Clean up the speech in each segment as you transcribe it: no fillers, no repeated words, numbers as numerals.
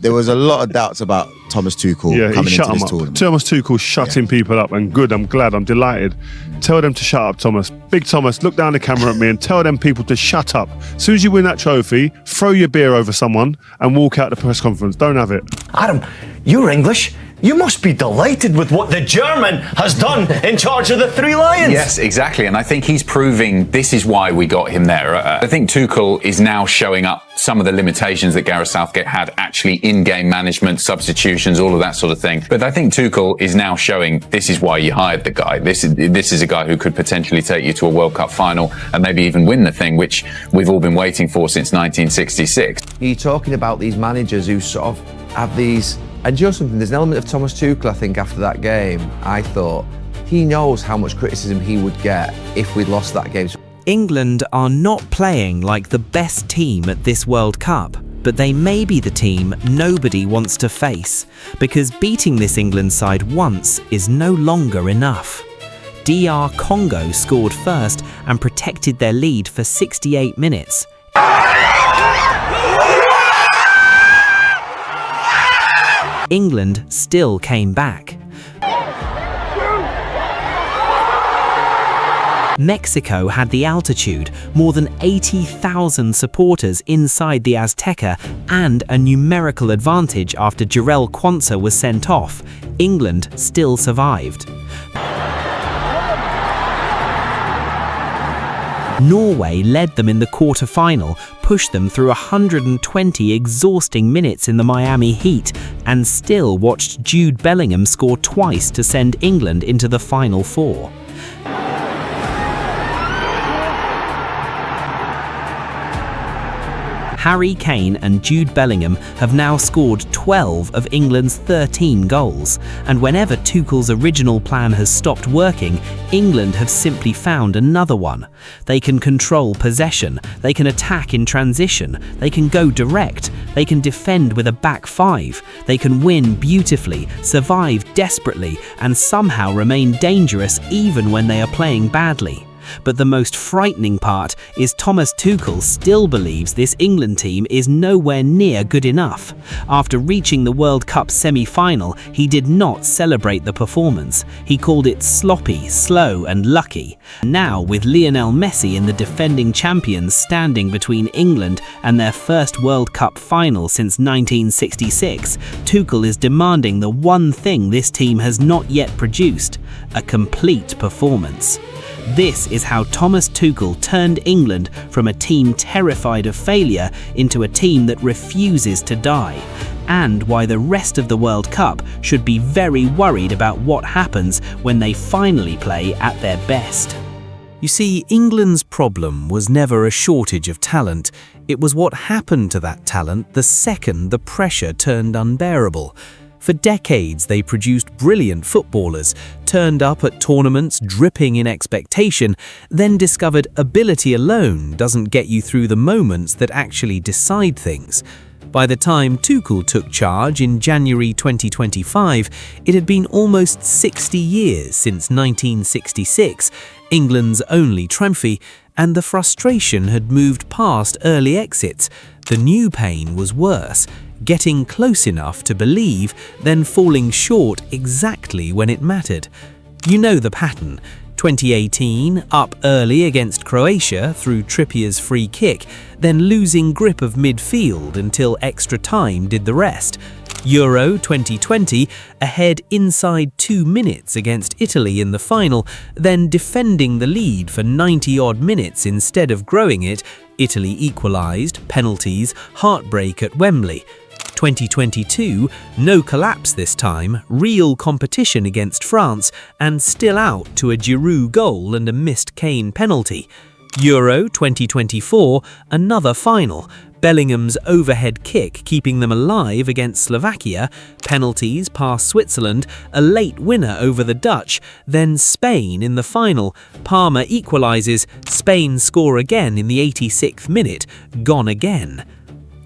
There was a lot of doubts about Thomas Tuchel coming into this tournament. Thomas Tuchel shutting people up, and good, I'm glad, I'm delighted. Tell them to shut up, Thomas. Big Thomas, look down the camera at me and tell them people to shut up. As soon as you win that trophy, throw your beer over someone and walk out the press conference. Don't have it. Adam, you're English. You must be delighted with what the German has done in charge of the Three Lions. Yes, exactly. And I think he's proving this is why we got him there. I think Tuchel is now showing up some of the limitations that Gareth Southgate had actually in game management, substitutions, all of that sort of thing. But I think Tuchel is now showing this is why you hired the guy. This is a guy who could potentially take you to a World Cup final and maybe even win the thing, which we've all been waiting for since 1966. You're talking about these managers who sort of have these. And you know something, there's an element of Thomas Tuchel, I think, after that game. I thought he knows how much criticism he would get if we'd lost that game. England are not playing like the best team at this World Cup, but they may be the team nobody wants to face, because beating this England side once is no longer enough. DR Congo scored first and protected their lead for 68 minutes. England still came back. Mexico had the altitude, more than 80,000 supporters inside the Azteca, and a numerical advantage after Jarell Quansah was sent off. England still survived. Norway led them in the quarter-final, pushed them through 120 exhausting minutes in the Miami heat, and still watched Jude Bellingham score twice to send England into the Final Four. Harry Kane and Jude Bellingham have now scored 12 of England's 13 goals, and whenever Tuchel's original plan has stopped working, England have simply found another one. They can control possession, they can attack in transition, they can go direct, they can defend with a back five, they can win beautifully, survive desperately, and somehow remain dangerous even when they are playing badly. But the most frightening part is Thomas Tuchel still believes this England team is nowhere near good enough. After reaching the World Cup semi-final, he did not celebrate the performance. He called it sloppy, slow and lucky. Now, with Lionel Messi and the defending champions standing between England and their first World Cup final since 1966, Tuchel is demanding the one thing this team has not yet produced: a complete performance. This is how Thomas Tuchel turned England from a team terrified of failure into a team that refuses to die, and why the rest of the World Cup should be very worried about what happens when they finally play at their best. You see, England's problem was never a shortage of talent. It was what happened to that talent the second the pressure turned unbearable. For decades, they produced brilliant footballers, turned up at tournaments dripping in expectation, then discovered ability alone doesn't get you through the moments that actually decide things. By the time Tuchel took charge in January 2025, it had been almost 60 years since 1966, England's only trophy, and the frustration had moved past early exits. The new pain was worse: getting close enough to believe, then falling short exactly when it mattered. You know the pattern. 2018, up early against Croatia through Trippier's free kick, then losing grip of midfield until extra time did the rest. Euro 2020, ahead inside 2 minutes against Italy in the final, then defending the lead for 90-odd minutes instead of growing it. Italy equalised, penalties, heartbreak at Wembley. 2022, no collapse this time, real competition against France, and still out to a Giroud goal and a missed Kane penalty. Euro 2024, another final. Bellingham's overhead kick keeping them alive against Slovakia, penalties past Switzerland, a late winner over the Dutch, then Spain in the final. Palmer equalises, Spain score again in the 86th minute, gone again.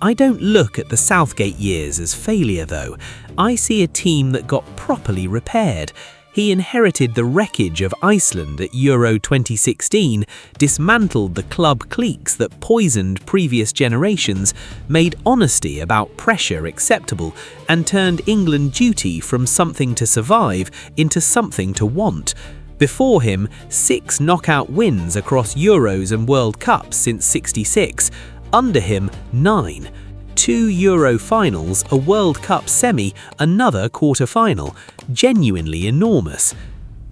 I don't look at the Southgate years as failure though. I see a team that got properly repaired. He inherited the wreckage of Iceland at Euro 2016, dismantled the club cliques that poisoned previous generations, made honesty about pressure acceptable, and turned England duty from something to survive into something to want. Before him, 6 knockout wins across Euros and World Cups since '66. Under him, 9. 2 Euro finals, a World Cup semi, another quarter-final. Genuinely enormous.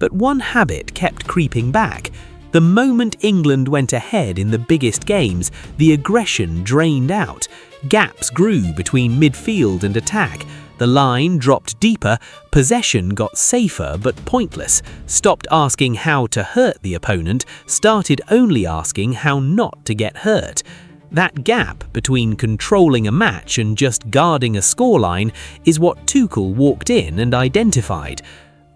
But one habit kept creeping back. The moment England went ahead in the biggest games, the aggression drained out. Gaps grew between midfield and attack. The line dropped deeper, possession got safer but pointless, stopped asking how to hurt the opponent, started only asking how not to get hurt. That gap between controlling a match and just guarding a scoreline is what Tuchel walked in and identified.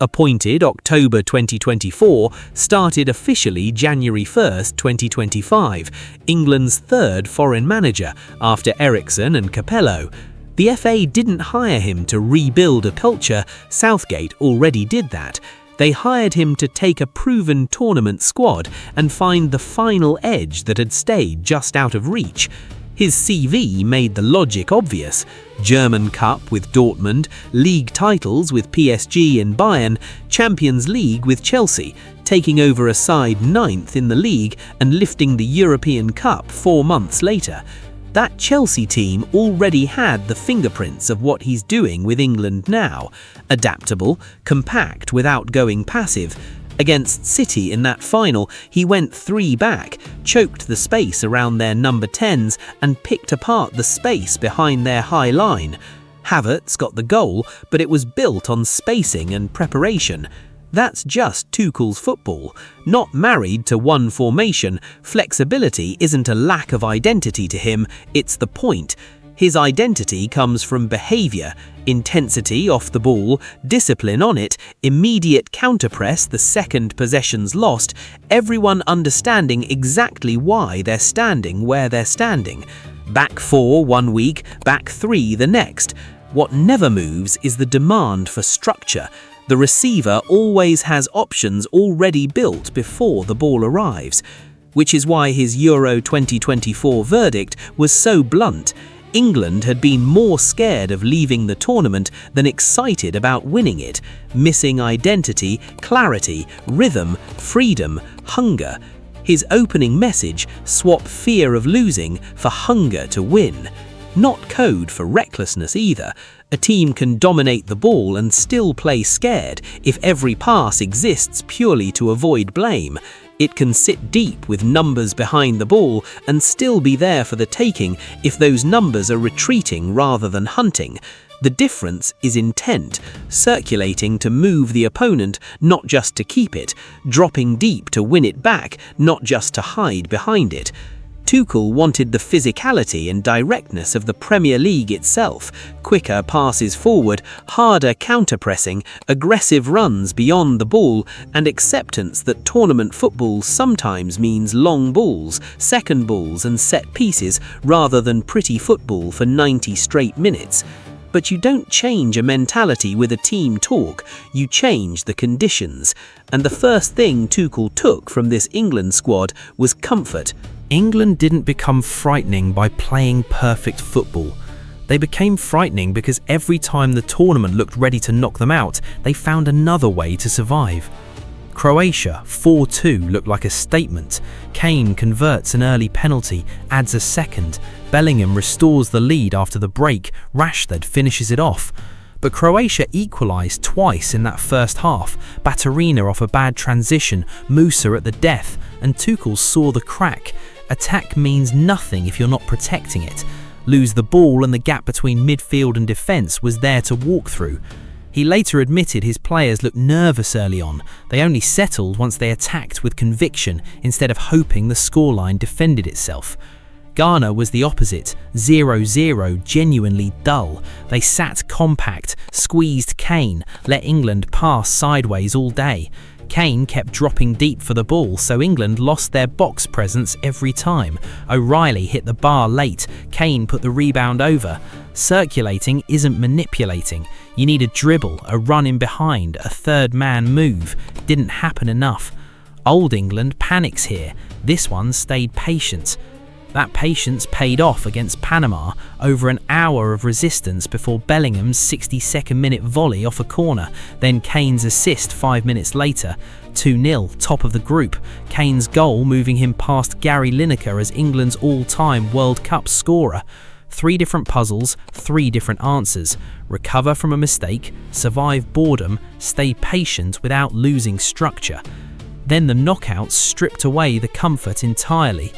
Appointed October 2024, started officially January 1st, 2025, England's 3rd foreign manager after Eriksson and Capello. The FA didn't hire him to rebuild a culture, Southgate already did that. They hired him to take a proven tournament squad and find the final edge that had stayed just out of reach. His CV made the logic obvious. German Cup with Dortmund, league titles with PSG and Bayern, Champions League with Chelsea, taking over a side 9th in the league and lifting the European Cup 4 months later. That Chelsea team already had the fingerprints of what he's doing with England now. Adaptable, compact without going passive. Against City in that final, he went 3 back, choked the space around their number 10s and picked apart the space behind their high line. Havertz got the goal, but it was built on spacing and preparation. That's just Tuchel's football. Not married to one formation, flexibility isn't a lack of identity to him, it's the point. His identity comes from behaviour, intensity off the ball, discipline on it, immediate counterpress the second possession's lost, everyone understanding exactly why they're standing where they're standing. Back 4 one week, back 3 the next. What never moves is the demand for structure. The receiver always has options already built before the ball arrives, which is why his Euro 2024 verdict was so blunt. England had been more scared of leaving the tournament than excited about winning it, missing identity, clarity, rhythm, freedom, hunger. His opening message: swap fear of losing for hunger to win. Not code for recklessness either. A team can dominate the ball and still play scared if every pass exists purely to avoid blame. It can sit deep with numbers behind the ball and still be there for the taking if those numbers are retreating rather than hunting. The difference is intent, circulating to move the opponent, not just to keep it, dropping deep to win it back, not just to hide behind it. Tuchel wanted the physicality and directness of the Premier League itself, quicker passes forward, harder counter-pressing, aggressive runs beyond the ball, and acceptance that tournament football sometimes means long balls, second balls and set pieces rather than pretty football for 90 straight minutes. But you don't change a mentality with a team talk, you change the conditions. And the first thing Tuchel took from this England squad was comfort. England didn't become frightening by playing perfect football. They became frightening because every time the tournament looked ready to knock them out, they found another way to survive. Croatia 4-2 looked like a statement. Kane converts an early penalty, adds a second. Bellingham restores the lead after the break. Rashford finishes it off. But Croatia equalised twice in that first half. Baturina off a bad transition, Musa at the death, and Tuchel saw the crack. Attack means nothing if you're not protecting it. Lose the ball and the gap between midfield and defence was there to walk through. He later admitted his players looked nervous early on. They only settled once they attacked with conviction instead of hoping the scoreline defended itself. Ghana was the opposite, 0-0, genuinely dull. They sat compact, squeezed Kane, let England pass sideways all day. Kane kept dropping deep for the ball, so England lost their box presence every time. O'Reilly hit the bar late, Kane put the rebound over. Circulating isn't manipulating. You need a dribble, a run in behind, a third man move. Didn't happen enough. Old England panics here. This one stayed patient. That patience paid off against Panama, over an hour of resistance before Bellingham's 62nd minute volley off a corner, then Kane's assist 5 minutes later. 2-0, top of the group. Kane's goal moving him past Gary Lineker as England's all-time World Cup scorer. 3 different puzzles, 3 different answers. Recover from a mistake, survive boredom, stay patient without losing structure. Then the knockouts stripped away the comfort entirely.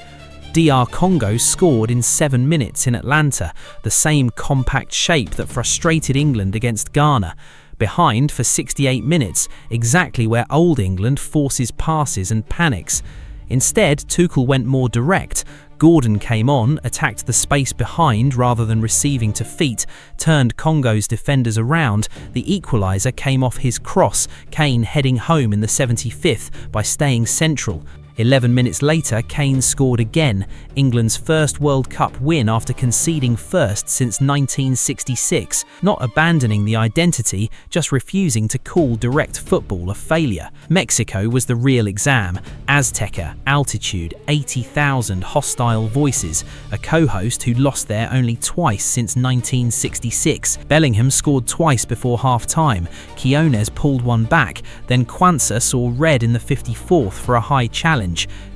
DR Congo scored in 7 minutes in Atlanta, the same compact shape that frustrated England against Ghana. Behind for 68 minutes, exactly where old England forces passes and panics. Instead, Tuchel went more direct. Gordon came on, attacked the space behind rather than receiving to feet, turned Congo's defenders around. The equaliser came off his cross, Kane heading home in the 75th by staying central. 11 minutes later, Kane scored again, England's first World Cup win after conceding first since 1966, not abandoning the identity, just refusing to call direct football a failure. Mexico was the real exam. Azteca, altitude, 80,000 hostile voices, a co-host who lost there only twice since 1966. Bellingham scored twice before half-time, Quiñones pulled one back, then Quansah saw red in the 54th for a high challenge.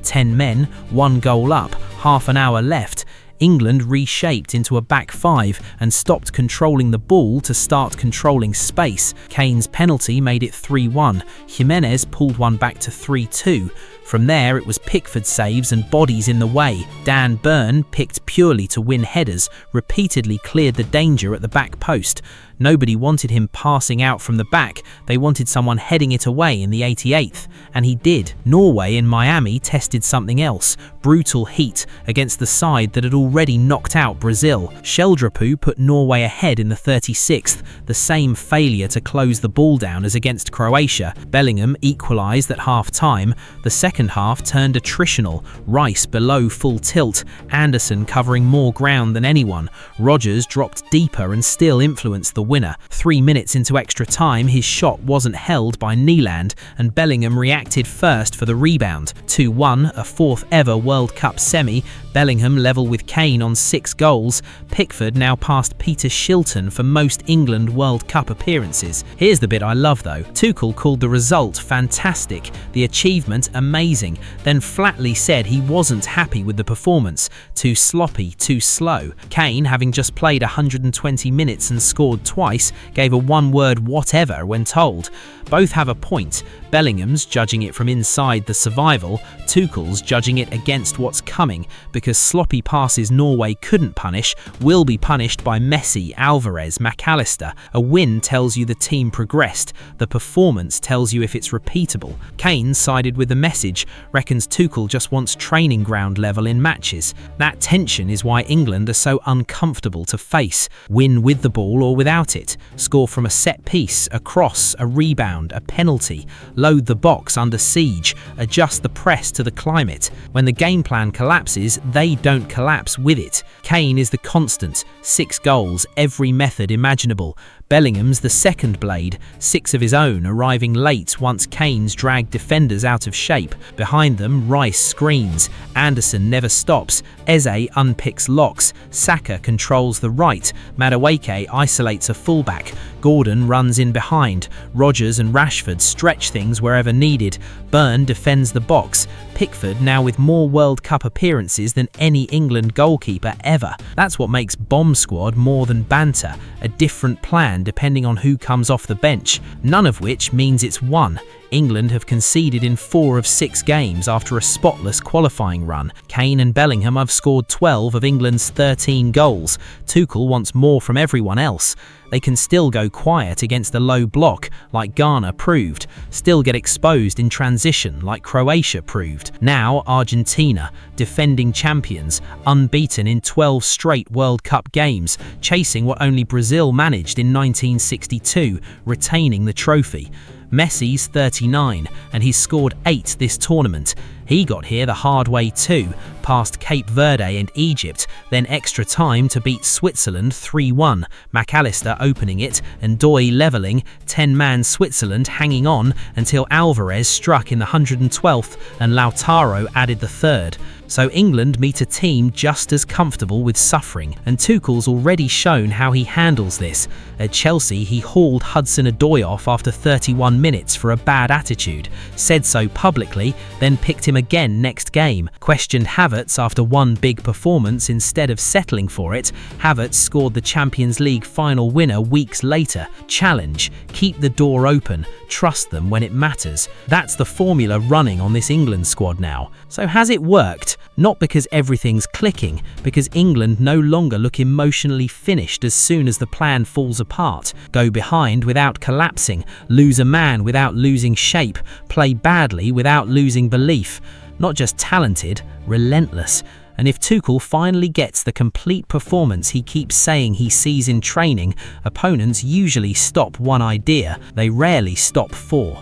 10 men, 1 goal up, half an hour left. England reshaped into a back 5 and stopped controlling the ball to start controlling space. Kane's penalty made it 3-1. Jimenez pulled one back to 3-2. From there, it was Pickford saves and bodies in the way. Dan Burn, picked purely to win headers, repeatedly cleared the danger at the back post. Nobody wanted him passing out from the back, they wanted someone heading it away in the 88th, and he did. Norway in Miami tested something else, brutal heat against the side that had already knocked out Brazil. Sheldrupu put Norway ahead in the 36th, the same failure to close the ball down as against Croatia. Bellingham equalised at half-time, the second half turned attritional, Rice below full tilt, Anderson covering more ground than anyone, Rogers dropped deeper and still influenced the winner. 3 minutes into extra time, his shot wasn't held by Nyland and Bellingham reacted first for the rebound. 2-1, a 4th ever World Cup semi. Bellingham level with Kane on 6 goals. Pickford now passed Peter Shilton for most England World Cup appearances. Here's the bit I love though. Tuchel called the result fantastic, the achievement amazing, then flatly said he wasn't happy with the performance. Too sloppy, too slow. Kane, having just played 120 minutes and scored twice, gave a one-word whatever when told. Both have a point. Bellingham's judging it from inside the survival, Tuchel's judging it against what's coming, because sloppy passes Norway couldn't punish will be punished by Messi, Alvarez, McAllister. A win tells you the team progressed, the performance tells you if it's repeatable. Kane sided with the message, reckons Tuchel just wants training ground level in matches. That tension is why England are so uncomfortable to face. Win with the ball or without it, score from a set piece, a cross, a rebound, a penalty, load the box under siege, adjust the press to the climate. When the game plan collapses, they don't collapse with it. Kane is the constant, 6 goals, every method imaginable. Bellingham's the second blade, 6 of his own, arriving late once Kane's dragged defenders out of shape. Behind them, Rice screens, Anderson never stops, Eze unpicks locks, Saka controls the right, Madueke isolates a fullback, Gordon runs in behind, Rogers and Rashford stretch things wherever needed, Burn defends the box, Pickford now with more World Cup appearances than any England goalkeeper ever. That's what makes Bomb Squad more than banter, a different plan depending on who comes off the bench, none of which means it's won. England have conceded in 4 of 6 games after a spotless qualifying run. Kane and Bellingham have scored 12 of England's 13 goals. Tuchel wants more from everyone else. They can still go quiet against a low block, like Ghana proved, still get exposed in transition, like Croatia proved. Now Argentina, defending champions, unbeaten in 12 straight World Cup games, chasing what only Brazil managed in 1962, retaining the trophy. Messi's 39, and he's scored 8 this tournament. He got here the hard way too, past Cape Verde and Egypt, then extra time to beat Switzerland 3-1, McAllister opening it and Doy levelling, 10-man Switzerland hanging on until Alvarez struck in the 112th and Lautaro added the 3rd. So England meet a team just as comfortable with suffering, and Tuchel's already shown how he handles this. At Chelsea, he hauled Hudson-Odoi off after 31 minutes for a bad attitude, said so publicly, then picked him again next game. Questioned Havertz after one big performance instead of settling for it. Havertz scored the Champions League final winner weeks later. Challenge, keep the door open, trust them when it matters. That's the formula running on this England squad now. So has it worked? Not because everything's clicking, because England no longer look emotionally finished as soon as the plan falls apart, go behind without collapsing, lose a man without losing shape, play badly without losing belief. Not just talented, relentless. And if Tuchel finally gets the complete performance he keeps saying he sees in training, opponents usually stop one idea, they rarely stop 4.